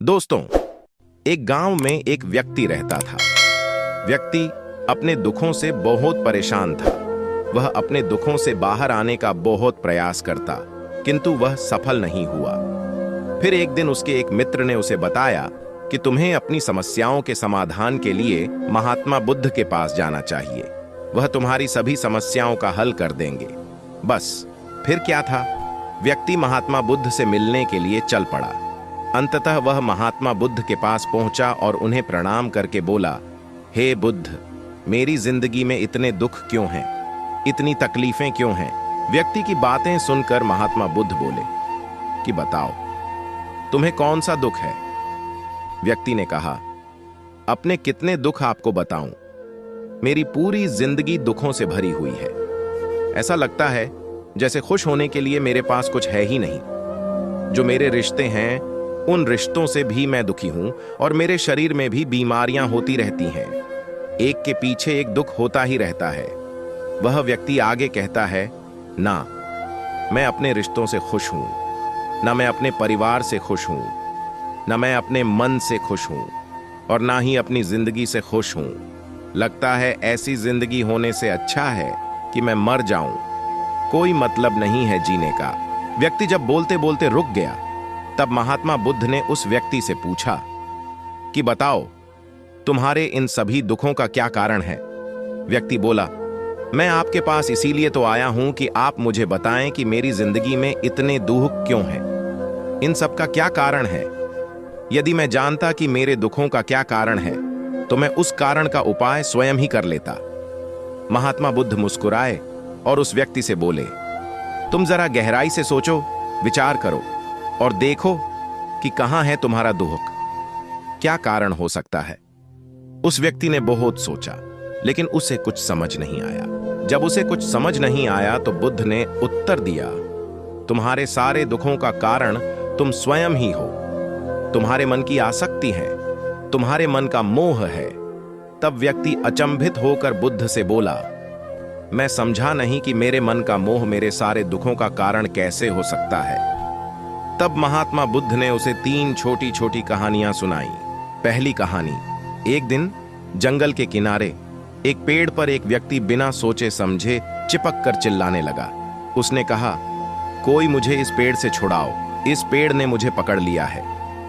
दोस्तों, एक गांव में एक व्यक्ति रहता था। व्यक्ति अपने दुखों से बहुत परेशान था। वह अपने दुखों से बाहर आने का बहुत प्रयास करता, किंतु वह सफल नहीं हुआ। फिर एक दिन उसके एक मित्र ने उसे बताया कि तुम्हें अपनी समस्याओं के समाधान के लिए महात्मा बुद्ध के पास जाना चाहिए। वह तुम्हारी सभी समस्याओं का हल कर देंगे। बस फिर क्या था, व्यक्ति महात्मा बुद्ध से मिलने के लिए चल पड़ा। अंततः वह महात्मा बुद्ध के पास पहुंचा और उन्हें प्रणाम करके बोला, हे बुद्ध, मेरी जिंदगी में इतने दुख क्यों हैं, इतनी तकलीफें क्यों हैं। व्यक्ति की बातें सुनकर महात्मा बुद्ध बोले कि बताओ, तुम्हें कौन सा दुख है। व्यक्ति ने कहा, अपने कितने दुख आपको बताऊं, मेरी पूरी जिंदगी दुखों से भरी हुई है। ऐसा लगता है जैसे खुश होने के लिए मेरे पास कुछ है ही नहीं। जो मेरे रिश्ते हैं, उन रिश्तों से भी मैं दुखी हूं और मेरे शरीर में भी बीमारियां होती रहती हैं। एक के पीछे एक दुख होता ही रहता है। वह व्यक्ति आगे कहता है, ना मैं अपने रिश्तों से खुश हूं, ना मैं अपने परिवार से खुश हूं, ना मैं अपने मन से खुश हूं और ना ही अपनी जिंदगी से खुश हूं। लगता है ऐसी जिंदगी होने से अच्छा है कि मैं मर जाऊं। कोई मतलब नहीं है जीने का। व्यक्ति जब बोलते बोलते रुक गया, तब महात्मा बुद्ध ने उस व्यक्ति से पूछा कि बताओ, तुम्हारे इन सभी दुखों का क्या कारण है। व्यक्ति बोला, मैं आपके पास इसीलिए तो आया हूं कि आप मुझे बताएं कि मेरी जिंदगी में इतने दुख क्यों हैं, इन सब का क्या कारण है। यदि मैं जानता कि मेरे दुखों का क्या कारण है, तो मैं उस कारण का उपाय स्वयं ही कर लेता। महात्मा बुद्ध मुस्कुराए और उस व्यक्ति से बोले, तुम जरा गहराई से सोचो, विचार करो और देखो कि कहां है तुम्हारा दुख, क्या कारण हो सकता है। उस व्यक्ति ने बहुत सोचा, लेकिन उसे कुछ समझ नहीं आया। जब उसे कुछ समझ नहीं आया तो बुद्ध ने उत्तर दिया, तुम्हारे सारे दुखों का कारण तुम स्वयं ही हो। तुम्हारे मन की आसक्ति है, तुम्हारे मन का मोह है। तब व्यक्ति अचंभित होकर बुद्ध से बोला, मैं समझा नहीं कि मेरे मन का मोह मेरे सारे दुखों का कारण कैसे हो सकता है। तब महात्मा बुद्ध ने उसे 3 छोटी छोटी कहानियां सुनाई। पहली कहानी, एक दिन जंगल के किनारे एक पेड़ पर एक व्यक्ति बिना सोचे समझे चिपक कर चिल्लाने लगा। उसने कहा, कोई मुझे इस पेड़ से छुड़ाओ, इस पेड़ ने मुझे पकड़ लिया है।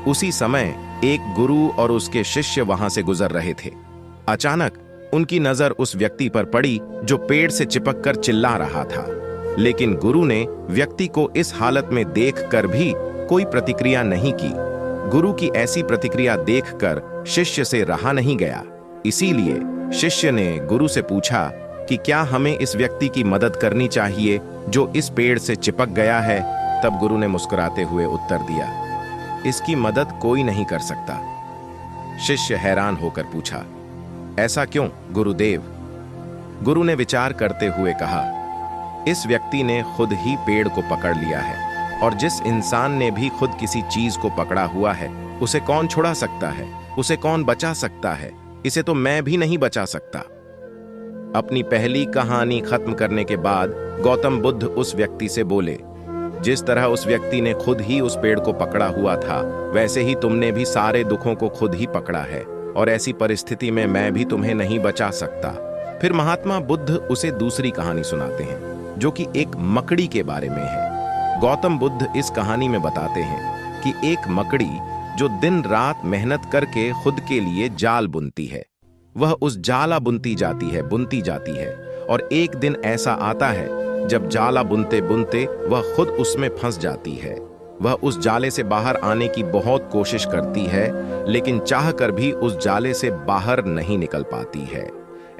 उसी समय एक गुरु और उसके शिष्य वहां से गुजर रहे थे। अचानक उनकी नजर उस व्यक्ति पर पड़ी जो पेड़ से चिपक कर चिल्ला रहा था। लेकिन गुरु ने व्यक्ति को इस हालत में देखकर भी कोई प्रतिक्रिया नहीं की। गुरु की ऐसी प्रतिक्रिया देखकर शिष्य से रहा नहीं गया। इसीलिए शिष्य ने गुरु से पूछा कि क्या हमें इस व्यक्ति की मदद करनी चाहिए जो इस पेड़ से चिपक गया है। तब गुरु ने मुस्कुराते हुए उत्तर दिया, इसकी मदद कोई नहीं कर सकता। शिष्य हैरान होकर पूछा, ऐसा क्यों गुरुदेव। गुरु ने विचार करते हुए कहा, इस व्यक्ति ने खुद ही पेड़ को पकड़ लिया है और जिस इंसान ने भी खुद किसी चीज को पकड़ा हुआ है, उसे कौन छुड़ा सकता है, उसे कौन बचा सकता है। इसे तो मैं भी नहीं बचा सकता। अपनी पहली कहानी खत्म करने के बाद गौतम बुद्ध उस व्यक्ति से बोले, जिस तरह उस व्यक्ति ने खुद ही उस पेड़ को पकड़ा हुआ था, वैसे ही तुमने भी सारे दुखों को खुद ही पकड़ा है और ऐसी परिस्थिति में मैं भी तुम्हें नहीं बचा सकता। फिर महात्मा बुद्ध उसे दूसरी कहानी सुनाते हैं, जो कि एक मकड़ी के बारे में है। गौतम बुद्ध इस कहानी में बताते हैं कि एक मकड़ी जो दिन रात मेहनत करके खुद के लिए जाल बुनती है, वह उस जाला बुनती जाती है और एक दिन ऐसा आता है जब जाला बुनते बुनते वह खुद उसमें फंस जाती है। वह उस जाले से बाहर आने की बहुत कोशिश करती है, लेकिन चाहकर भी उस जाले से बाहर नहीं निकल पाती है।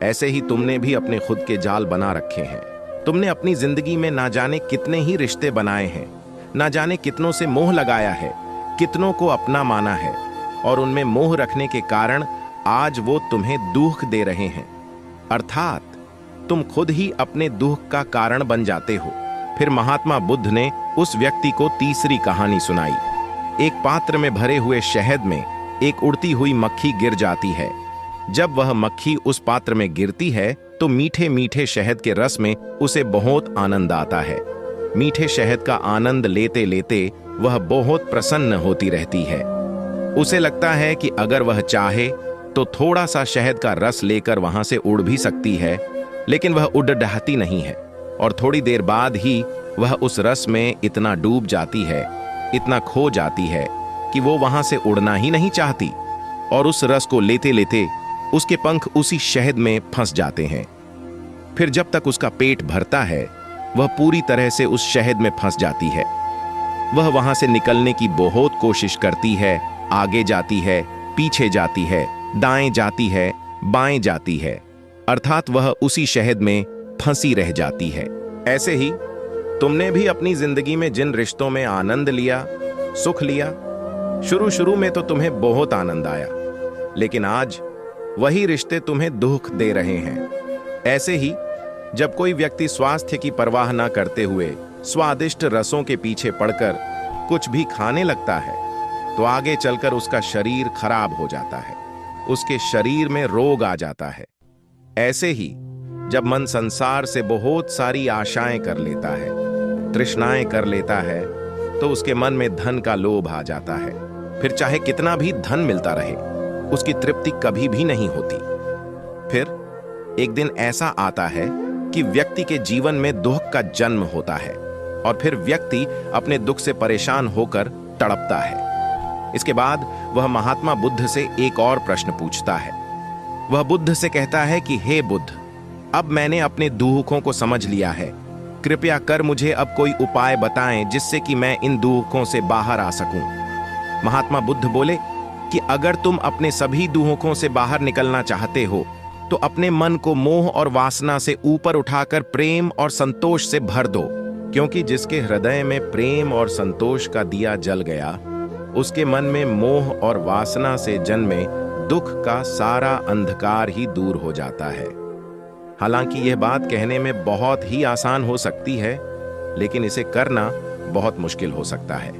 ऐसे ही तुमने भी अपने खुद के जाल बना रखे हैं। तुमने अपनी जिंदगी में ना जाने कितने ही रिश्ते बनाए हैं, ना जाने कितनों से मोह लगाया है, कितनों को अपना माना है और उनमें मोह रखने के कारण आज वो तुम्हें दुख दे रहे हैं। अर्थात तुम खुद ही अपने दुख का कारण बन जाते हो। फिर महात्मा बुद्ध ने उस व्यक्ति को तीसरी कहानी सुनाई। एक पात्र में भरे हुए शहद में एक उड़ती हुई मक्खी गिर जाती है। जब वह मक्खी उस पात्र में गिरती है तो मीठे मीठे शहद के रस में उसे बहुत आनंद आता है। मीठे शहद का आनंद लेते लेते वह बहुत प्रसन्न होती रहती है। उसे लगता है कि अगर वह चाहे तो थोड़ा सा शहद का रस लेकर वहां से उड़ भी सकती है, लेकिन वह उड़ ढहती नहीं है और थोड़ी देर बाद ही वह उस रस में इतना डूब जाती है, इतना खो जाती है कि वो वहां से उड़ना ही नहीं चाहती और उस रस को लेते लेते उसके पंख उसी शहद में फंस जाते हैं। फिर जब तक उसका पेट भरता है वह पूरी तरह से उस शहद में फंस जाती है। वह वहां से निकलने की बहुत कोशिश करती है, आगे जाती है, पीछे जाती है, दाएं जाती है, बाएं जाती है, अर्थात वह उसी शहद में फंसी रह जाती है। ऐसे ही तुमने भी अपनी जिंदगी में जिन रिश्तों में आनंद लिया, सुख लिया, शुरू में तो तुम्हें बहुत आनंद आया, लेकिन आज वही रिश्ते तुम्हें दुख दे रहे हैं। ऐसे ही जब कोई व्यक्ति स्वास्थ्य की परवाह ना करते हुए स्वादिष्ट रसों के पीछे पड़कर कुछ भी खाने लगता है तो आगे चलकर उसका शरीर खराब हो जाता है, उसके शरीर में रोग आ जाता है। ऐसे ही जब मन संसार से बहुत सारी आशाएं कर लेता है, तृष्णाएं कर लेता है, तो उसके मन में धन का लोभ आ जाता है। फिर चाहे कितना भी धन मिलता रहे उसकी तृप्ति कभी भी नहीं होती। फिर एक दिन ऐसा आता है कि व्यक्ति के जीवन में दुख का जन्म होता है और फिर व्यक्ति अपने दुख से परेशान होकर तड़पता है। इसके बाद वह महात्मा बुद्ध से एक और प्रश्न पूछता है। वह बुद्ध से कहता है कि हे बुद्ध, अब मैंने अपने दुखों को समझ लिया है, कृपया कर मुझे अब कोई उपाय बताएं जिससे कि मैं इन दुखों से बाहर आ सकूं। महात्मा बुद्ध बोले कि अगर तुम अपने सभी दुखों से बाहर निकलना चाहते हो तो अपने मन को मोह और वासना से ऊपर उठाकर प्रेम और संतोष से भर दो, क्योंकि जिसके हृदय में प्रेम और संतोष का दिया जल गया उसके मन में मोह और वासना से जन्मे दुख का सारा अंधकार ही दूर हो जाता है। हालांकि यह बात कहने में बहुत ही आसान हो सकती है, लेकिन इसे करना बहुत मुश्किल हो सकता है।